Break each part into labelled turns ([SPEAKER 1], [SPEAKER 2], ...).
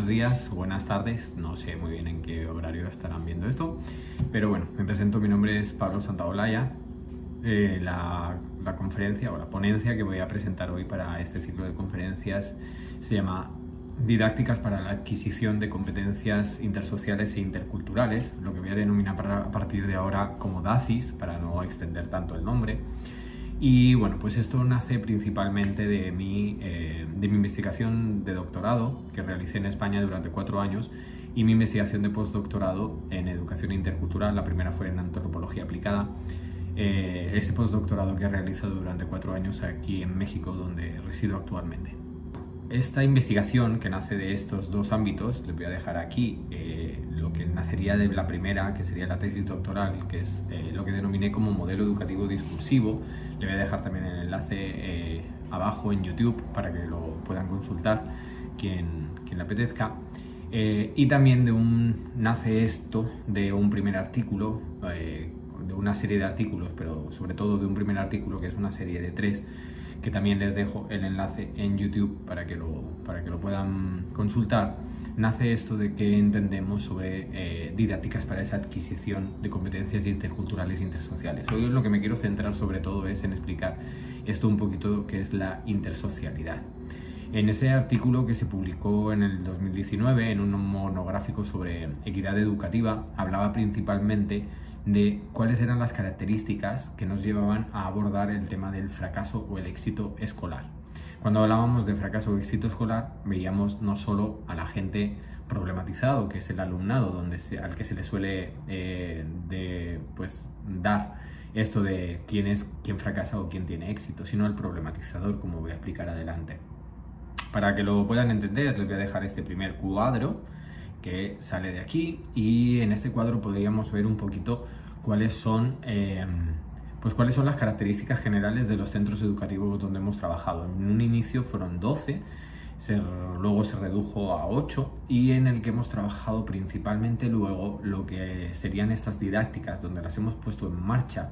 [SPEAKER 1] buenos días, buenas tardes, no sé muy bien en qué horario estarán viendo esto, pero bueno, me presento, mi nombre es Pablo Santaolalla. La conferencia o la ponencia que voy a presentar hoy para este ciclo de conferencias se llama Didácticas para la adquisición de competencias intersociales e interculturales, lo que voy a denominar a partir de ahora como DACIS, para no extender tanto el nombre. Y bueno, pues esto nace principalmente de mi investigación de doctorado que realicé en España durante 4 años y mi investigación de postdoctorado en educación intercultural. La primera fue en antropología aplicada. Este postdoctorado que he realizado durante 4 años aquí en México, donde resido actualmente. Esta investigación que nace de estos dos ámbitos, les voy a dejar aquí lo que nacería de la primera, que sería la tesis doctoral, que es lo que denominé como modelo educativo discursivo. Le voy a dejar también el enlace abajo en YouTube para que lo puedan consultar quien le apetezca. Y también nace esto de un primer artículo, de una serie de artículos, pero sobre todo de un primer artículo que es una serie de 3, que también les dejo el enlace en YouTube para que lo puedan consultar. Nace esto de que entendemos sobre didácticas para esa adquisición de competencias interculturales e intersociales. Hoy lo que me quiero centrar sobre todo es en explicar esto un poquito, que es la intersocialidad. En ese artículo que se publicó en el 2019 en un monográfico sobre equidad educativa, hablaba principalmente de cuáles eran las características que nos llevaban a abordar el tema del fracaso o el éxito escolar. Cuando hablábamos de fracaso o éxito escolar, veíamos no solo a la gente problematizado, que es el alumnado, al que se le suele dar esto de quién fracasa o quién tiene éxito, sino al problematizador, como voy a explicar adelante. Para que lo puedan entender, les voy a dejar este primer cuadro que sale de aquí, y en este cuadro podríamos ver un poquito cuáles son las características generales de los centros educativos donde hemos trabajado. En un inicio fueron 12, luego se redujo a 8, y en el que hemos trabajado principalmente luego lo que serían estas didácticas, donde las hemos puesto en marcha,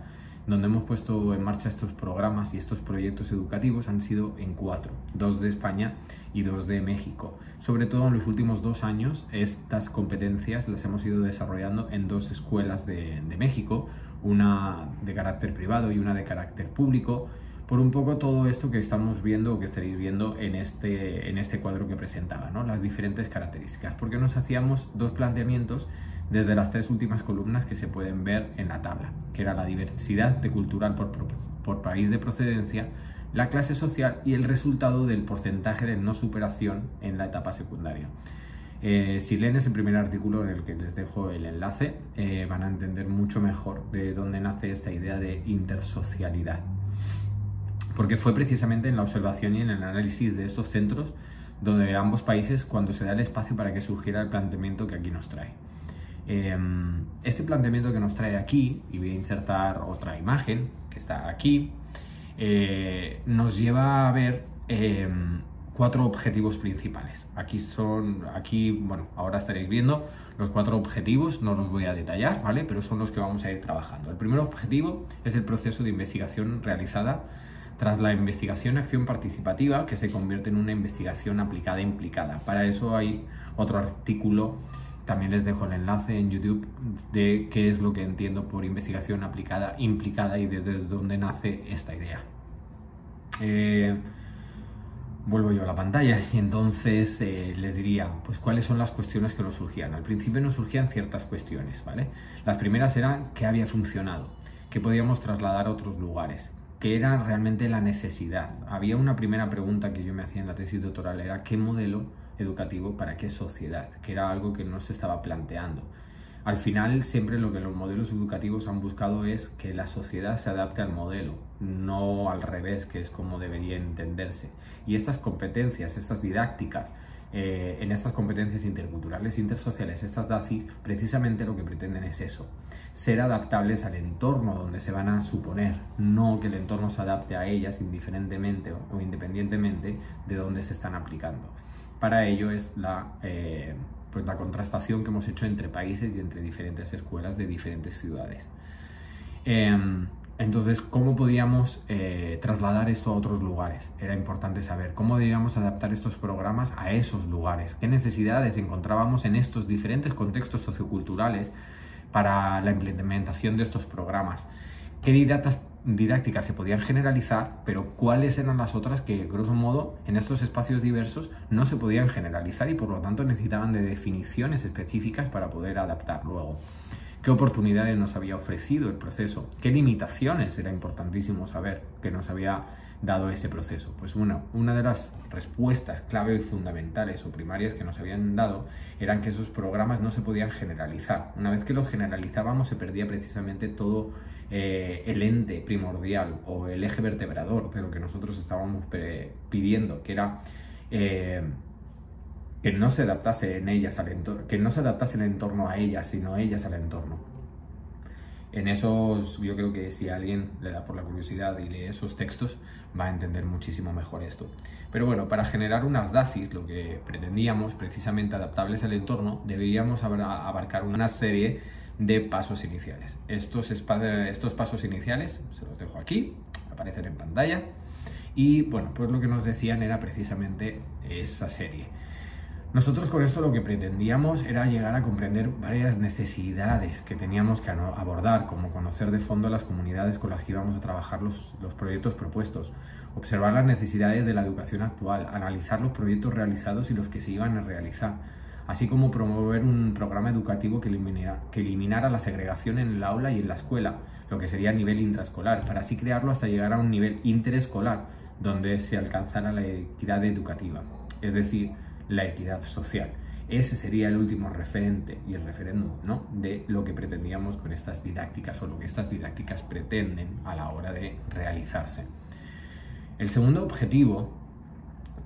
[SPEAKER 1] estos programas y estos proyectos educativos, han sido en 4, 2 de España y 2 de México. Sobre todo en los últimos 2 años estas competencias las hemos ido desarrollando en 2 escuelas de México, una de carácter privado y una de carácter público, por un poco todo esto que estamos viendo o que estaréis viendo en este cuadro que presentaba, ¿no? Las diferentes características, porque nos hacíamos 2 planteamientos desde las 3 últimas columnas que se pueden ver en la tabla, que era la diversidad cultural por país de procedencia, la clase social y el resultado del porcentaje de no superación en la etapa secundaria. Si leen ese primer artículo, en el que les dejo el enlace, van a entender mucho mejor de dónde nace esta idea de intersocialidad, porque fue precisamente en la observación y en el análisis de estos centros donde ambos países cuando se da el espacio para que surgiera el planteamiento que aquí nos trae. Este planteamiento que nos trae aquí, y voy a insertar otra imagen que está aquí, nos lleva a ver 4 objetivos principales. Bueno, ahora estaréis viendo los 4 objetivos, no los voy a detallar, ¿vale? Pero son los que vamos a ir trabajando. El primer objetivo es el proceso de investigación realizada tras la investigación acción participativa, que se convierte en una investigación aplicada e implicada. Para eso hay otro artículo, también les dejo el enlace en YouTube, de qué es lo que entiendo por investigación aplicada, implicada, y desde dónde nace esta idea. Vuelvo yo a la pantalla y entonces les diría, pues cuáles son las cuestiones que nos surgían. Al principio nos surgían ciertas cuestiones, ¿vale? Las primeras eran qué había funcionado, qué podíamos trasladar a otros lugares, qué era realmente la necesidad. Había una primera pregunta que yo me hacía en la tesis doctoral, era ¿qué modelo educativo para qué sociedad? Que era algo que no se estaba planteando. Al final, siempre lo que los modelos educativos han buscado es que la sociedad se adapte al modelo, no al revés, que es como debería entenderse. Y estas competencias, estas didácticas, en estas competencias interculturales e intersociales, estas DACIS, precisamente lo que pretenden es eso, ser adaptables al entorno donde se van a suponer, no que el entorno se adapte a ellas indiferentemente o independientemente de dónde se están aplicando. Para ello es la contrastación que hemos hecho entre países y entre diferentes escuelas de diferentes ciudades. Entonces, ¿cómo podíamos trasladar esto a otros lugares? Era importante saber cómo debíamos adaptar estos programas a esos lugares, qué necesidades encontrábamos en estos diferentes contextos socioculturales para la implementación de estos programas, qué didácticas se podían generalizar, pero cuáles eran las otras que, grosso modo, en estos espacios diversos no se podían generalizar y por lo tanto necesitaban de definiciones específicas para poder adaptar luego. ¿Qué oportunidades nos había ofrecido el proceso? ¿Qué limitaciones era importantísimo saber que nos había dado ese proceso? Pues bueno, una de las respuestas clave y fundamentales o primarias que nos habían dado eran que esos programas no se podían generalizar. Una vez que los generalizábamos se perdía precisamente todo el ente primordial o el eje vertebrador de lo que nosotros estábamos pidiendo, que era que no se adaptase en ellas al entorno, que no se adaptase el entorno a ellas, sino ellas al entorno. En esos, yo creo que si alguien le da por la curiosidad y lee esos textos, va a entender muchísimo mejor esto. Pero bueno, para generar unas DACIs, lo que pretendíamos, precisamente adaptables al entorno, deberíamos abarcar una serie de pasos iniciales. Estos pasos iniciales, se los dejo aquí, aparecen en pantalla, y bueno, pues lo que nos decían era precisamente esa serie. Nosotros con esto lo que pretendíamos era llegar a comprender varias necesidades que teníamos que abordar, como conocer de fondo las comunidades con las que íbamos a trabajar los proyectos propuestos, observar las necesidades de la educación actual, analizar los proyectos realizados y los que se iban a realizar, así como promover un programa educativo que eliminara la segregación en el aula y en la escuela, lo que sería a nivel intraescolar, para así crearlo hasta llegar a un nivel interescolar, donde se alcanzara la equidad educativa, es decir, la equidad social. Ese sería el último referente y el referéndum, ¿no?, de lo que pretendíamos con estas didácticas o lo que estas didácticas pretenden a la hora de realizarse. El segundo objetivo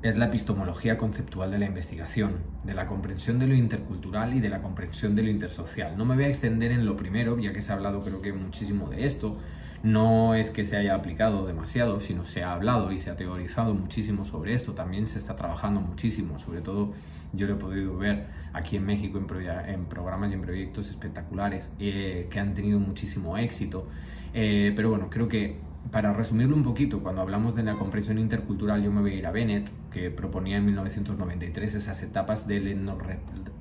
[SPEAKER 1] es la epistemología conceptual de la investigación, de la comprensión de lo intercultural y de la comprensión de lo intersocial. No me voy a extender en lo primero, ya que se ha hablado creo que muchísimo de esto. No es que se haya aplicado demasiado, sino se ha hablado y se ha teorizado muchísimo sobre esto. También se está trabajando muchísimo, sobre todo yo lo he podido ver aquí en México en programas y en proyectos espectaculares que han tenido muchísimo éxito. Pero bueno, creo que para resumirlo un poquito, cuando hablamos de la comprensión intercultural, yo me voy a ir a Bennett, que proponía en 1993 esas etapas del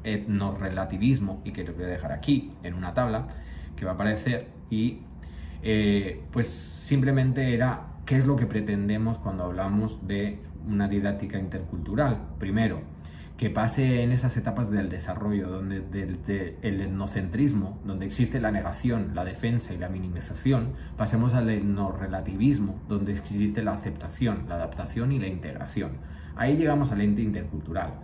[SPEAKER 1] etnorrelativismo, y que lo voy a dejar aquí en una tabla que va a aparecer, y pues simplemente era qué es lo que pretendemos cuando hablamos de una didáctica intercultural. Primero, que pase en esas etapas del desarrollo, donde el etnocentrismo, donde existe la negación, la defensa y la minimización, pasemos al etnorrelativismo, donde existe la aceptación, la adaptación y la integración. Ahí llegamos al ente intercultural.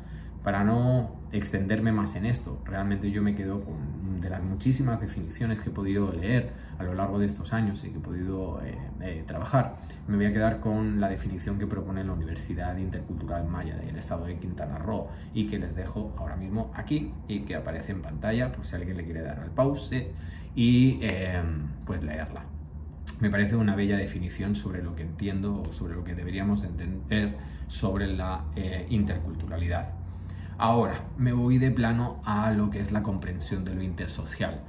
[SPEAKER 1] Para no extenderme más en esto, realmente yo me quedo con de las muchísimas definiciones que he podido leer a lo largo de estos años y que he podido trabajar. Me voy a quedar con la definición que propone la Universidad Intercultural Maya del estado de Quintana Roo y que les dejo ahora mismo aquí y que aparece en pantalla por si alguien le quiere dar al pause y pues leerla. Me parece una bella definición sobre lo que entiendo o sobre lo que deberíamos entender sobre la interculturalidad. Ahora, me voy de plano a lo que es la comprensión de lo intersocial.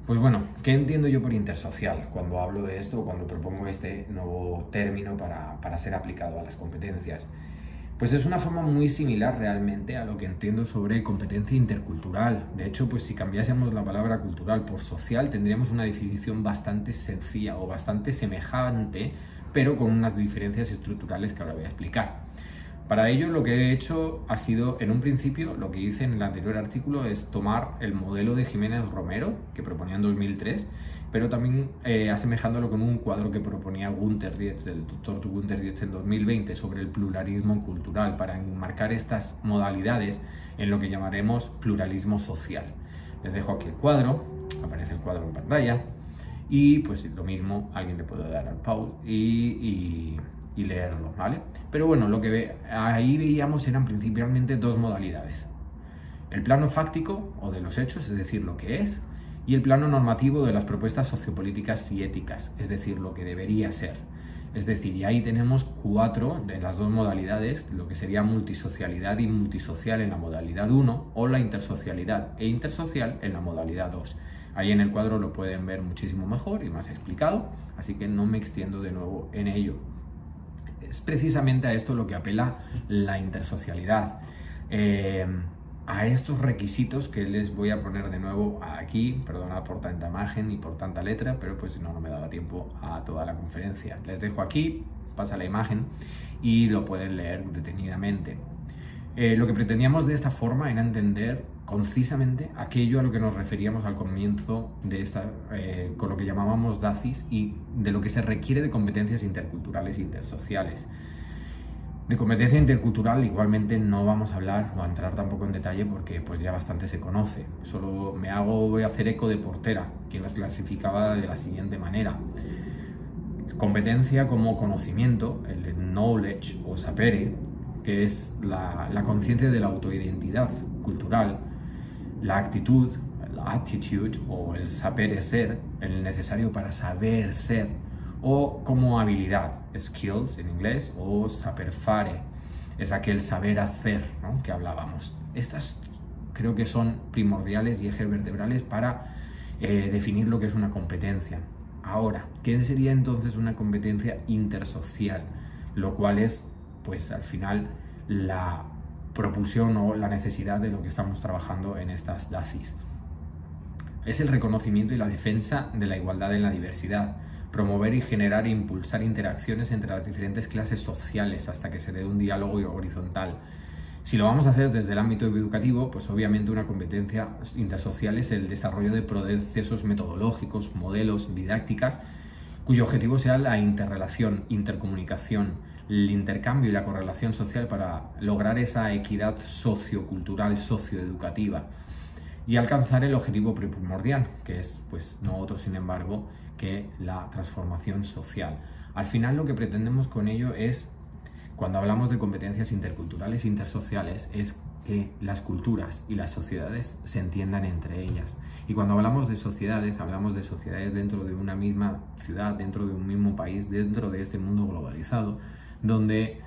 [SPEAKER 1] Pues bueno, ¿qué entiendo yo por intersocial cuando hablo de esto, cuando propongo este nuevo término para ser aplicado a las competencias? Pues es una forma muy similar realmente a lo que entiendo sobre competencia intercultural. De hecho, pues si cambiásemos la palabra cultural por social, tendríamos una definición bastante sencilla o bastante semejante, pero con unas diferencias estructurales que ahora voy a explicar. Para ello lo que he hecho ha sido, en un principio, lo que hice en el anterior artículo es tomar el modelo de Jiménez Romero, que proponía en 2003, pero también asemejándolo con un cuadro que proponía Günter Dietz, el doctor Günter Dietz, en 2020, sobre el pluralismo cultural, para enmarcar estas modalidades en lo que llamaremos pluralismo social. Les dejo aquí el cuadro, aparece el cuadro en pantalla, y pues lo mismo, alguien le puede dar al pause y leerlo, ¿vale? Pero bueno, lo que ahí veíamos eran principalmente dos modalidades. El plano fáctico o de los hechos, es decir, lo que es, y el plano normativo de las propuestas sociopolíticas y éticas, es decir, lo que debería ser. Es decir, y ahí tenemos 4 de las dos modalidades, lo que sería multisocialidad y multisocial en la modalidad 1 o la intersocialidad e intersocial en la modalidad 2. Ahí en el cuadro lo pueden ver muchísimo mejor y más explicado, así que no me extiendo de nuevo en ello. Es precisamente a esto lo que apela la intersocialidad, a estos requisitos que les voy a poner de nuevo aquí, perdona por tanta imagen y por tanta letra, pero pues si no, no me daba tiempo a toda la conferencia. Les dejo aquí, pasa la imagen y lo pueden leer detenidamente. Lo que pretendíamos de esta forma era entender concisamente aquello a lo que nos referíamos al comienzo de esta, con lo que llamábamos DACIS, y de lo que se requiere de competencias interculturales e intersociales. De competencia intercultural igualmente no vamos a hablar o a entrar tampoco en detalle porque pues ya bastante se conoce. Solo voy a hacer eco de Portera, quien las clasificaba de la siguiente manera. Competencia como conocimiento, el knowledge o sapere, que es la conciencia de la autoidentidad cultural, la actitud, la attitude o el sapere ser, el necesario para saber ser, o como habilidad, skills en inglés, o saper fare, es aquel saber hacer, ¿no?, que hablábamos. Estas creo que son primordiales y ejes vertebrales para definir lo que es una competencia. Ahora, ¿qué sería entonces una competencia intersocial? Lo cual es, pues al final, la propulsión o la necesidad de lo que estamos trabajando en estas DACIS. Es el reconocimiento y la defensa de la igualdad en la diversidad, promover y generar e impulsar interacciones entre las diferentes clases sociales hasta que se dé un diálogo horizontal. Si lo vamos a hacer desde el ámbito educativo, pues obviamente una competencia intersocial es el desarrollo de procesos metodológicos, modelos, didácticas, cuyo objetivo sea la interrelación, intercomunicación, el intercambio y la correlación social para lograr esa equidad sociocultural, socioeducativa y alcanzar el objetivo primordial, que es pues no otro sin embargo que la transformación social. Al final lo que pretendemos con ello es, cuando hablamos de competencias interculturales e intersociales, es que las culturas y las sociedades se entiendan entre ellas. Y cuando hablamos de sociedades dentro de una misma ciudad, dentro de un mismo país, dentro de este mundo globalizado, donde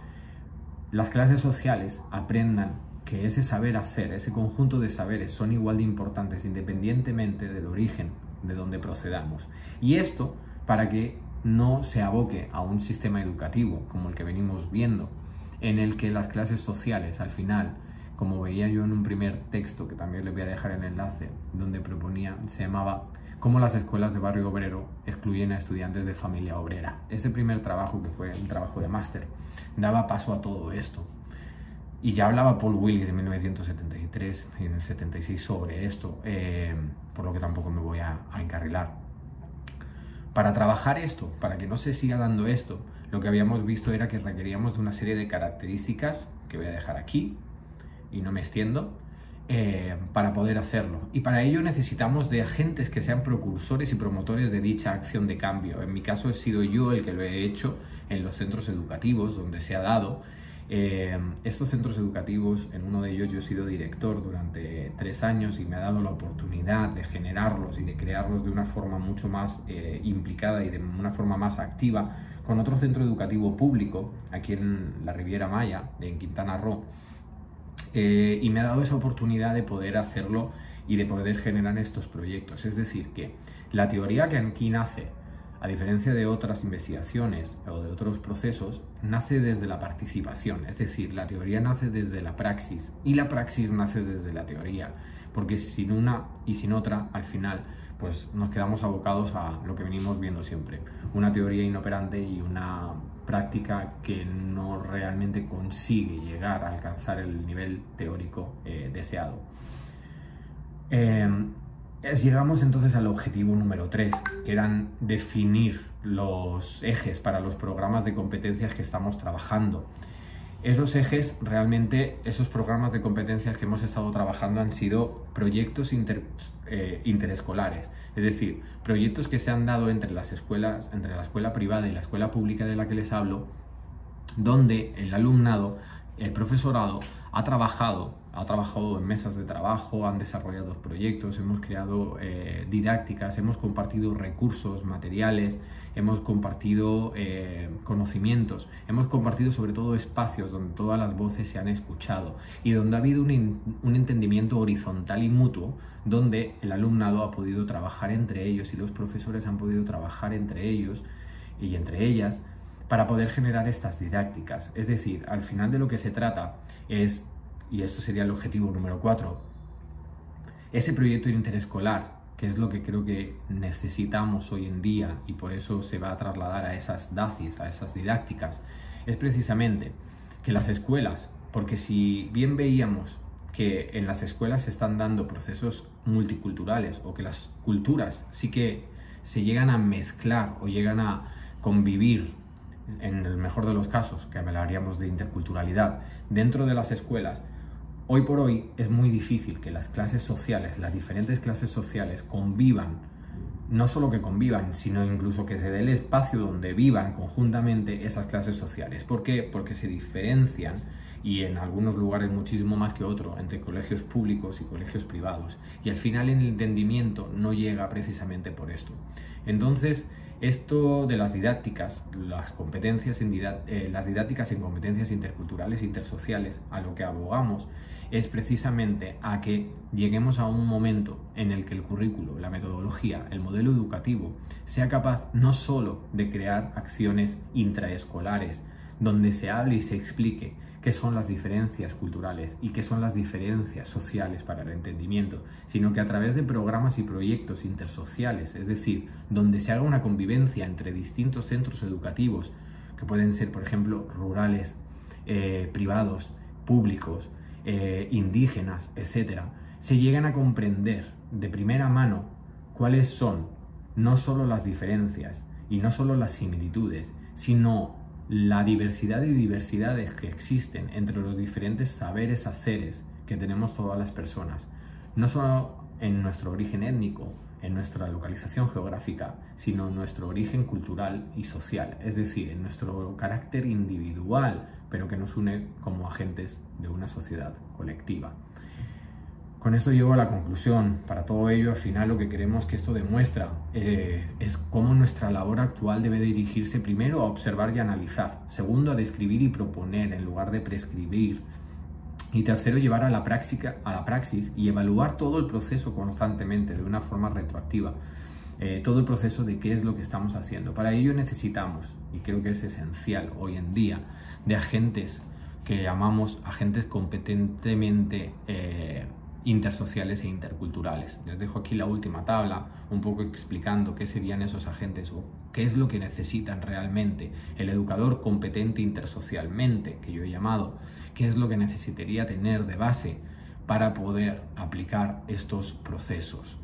[SPEAKER 1] las clases sociales aprendan que ese saber hacer, ese conjunto de saberes son igual de importantes independientemente del origen de donde procedamos. Y esto para que no se aboque a un sistema educativo como el que venimos viendo, en el que las clases sociales al final, como veía yo en un primer texto que también les voy a dejar el enlace, donde proponía, se llamaba Cómo las escuelas de barrio obrero excluyen a estudiantes de familia obrera. Ese primer trabajo, que fue un trabajo de máster, daba paso a todo esto. Y ya hablaba Paul Willis en 1973, en el 76 sobre esto, por lo que tampoco me voy a encarrilar. Para trabajar esto, para que no se siga dando esto, lo que habíamos visto era que requeríamos de una serie de características, que voy a dejar aquí, y no me extiendo, para poder hacerlo. Y para ello necesitamos de agentes que sean precursores y promotores de dicha acción de cambio. En mi caso he sido yo el que lo he hecho en los centros educativos donde se ha dado. Estos centros educativos, en uno de ellos yo he sido director durante 3 años y me ha dado la oportunidad de generarlos y de crearlos de una forma mucho más implicada y de una forma más activa con otro centro educativo público aquí en la Riviera Maya, en Quintana Roo, y me ha dado esa oportunidad de poder hacerlo y de poder generar estos proyectos. Es decir, que la teoría que aquí nace, a diferencia de otras investigaciones o de otros procesos, nace desde la participación. Es decir, la teoría nace desde la praxis y la praxis nace desde la teoría, porque sin una y sin otra, al final, pues nos quedamos abocados a lo que venimos viendo siempre, una teoría inoperante y una práctica que no realmente consigue llegar a alcanzar el nivel teórico deseado. Llegamos entonces al objetivo número 3, que eran definir los ejes para los programas de competencias que estamos trabajando. Esos ejes, realmente, esos programas de competencias que hemos estado trabajando han sido proyectos interescolares, es decir, proyectos que se han dado entre las escuelas, entre la escuela privada y la escuela pública de la que les hablo, donde el alumnado, el profesorado, ha trabajado en mesas de trabajo, han desarrollado proyectos, hemos creado didácticas, hemos compartido recursos, materiales, hemos compartido conocimientos, hemos compartido sobre todo espacios donde todas las voces se han escuchado y donde ha habido un entendimiento horizontal y mutuo, donde el alumnado ha podido trabajar entre ellos y los profesores han podido trabajar entre ellos y entre ellas para poder generar estas didácticas. Es decir, al final de lo que se trata es, y esto sería el objetivo número 4, ese proyecto interescolar, que es lo que creo que necesitamos hoy en día y por eso se va a trasladar a esas DACIs, a esas didácticas, es precisamente que las escuelas, porque si bien veíamos que en las escuelas se están dando procesos multiculturales o que las culturas sí que se llegan a mezclar o llegan a convivir, en el mejor de los casos, que hablaríamos de interculturalidad, dentro de las escuelas, hoy por hoy es muy difícil que las clases sociales, las diferentes clases sociales convivan, no solo que convivan, sino incluso que se dé el espacio donde vivan conjuntamente esas clases sociales. ¿Por qué? Porque se diferencian, y en algunos lugares muchísimo más que otro, entre colegios públicos y colegios privados. Y al final el entendimiento no llega precisamente por esto. Entonces, esto de las didácticas, las didácticas en competencias interculturales e intersociales, a lo que abogamos es precisamente a que lleguemos a un momento en el que el currículo, la metodología, el modelo educativo sea capaz no solo de crear acciones intraescolares donde se hable y se explique qué son las diferencias culturales y qué son las diferencias sociales para el entendimiento, sino que a través de programas y proyectos intersociales, es decir, donde se haga una convivencia entre distintos centros educativos, que pueden ser, por ejemplo, rurales, privados, públicos, indígenas, etc., se llegan a comprender de primera mano cuáles son no solo las diferencias y no solo las similitudes, sino la diversidad y diversidades que existen entre los diferentes saberes, haceres que tenemos todas las personas, no solo en nuestro origen étnico, en nuestra localización geográfica, sino en nuestro origen cultural y social, es decir, en nuestro carácter individual, pero que nos une como agentes de una sociedad colectiva. Con esto llego a la conclusión. Para todo ello, al final lo que queremos que esto demuestra es cómo nuestra labor actual debe dirigirse primero a observar y analizar, segundo a describir y proponer en lugar de prescribir, y tercero llevar a la praxis y evaluar todo el proceso constantemente de una forma retroactiva, todo el proceso de qué es lo que estamos haciendo. Para ello necesitamos, y creo que es esencial hoy en día, de agentes que llamamos agentes competentemente intersociales e interculturales. Les dejo aquí la última tabla, un poco explicando qué serían esos agentes o qué es lo que necesitan realmente el educador competente intersocialmente, que yo he llamado, qué es lo que necesitaría tener de base para poder aplicar estos procesos.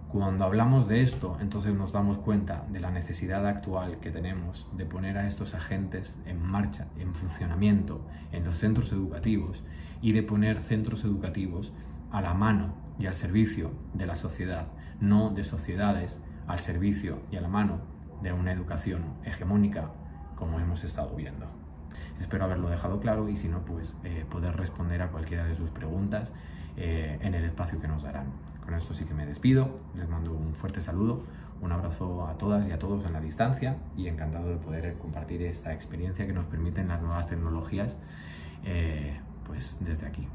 [SPEAKER 1] Cuando hablamos de esto, entonces nos damos cuenta de la necesidad actual que tenemos de poner a estos agentes en marcha, en funcionamiento, en los centros educativos y de poner centros educativos a la mano y al servicio de la sociedad, no de sociedades al servicio y a la mano de una educación hegemónica como hemos estado viendo. Espero haberlo dejado claro y si no, pues poder responder a cualquiera de sus preguntas en el espacio que nos darán. Con esto sí que me despido, les mando un fuerte saludo, un abrazo a todas y a todos en la distancia y encantado de poder compartir esta experiencia que nos permiten las nuevas tecnologías pues desde aquí.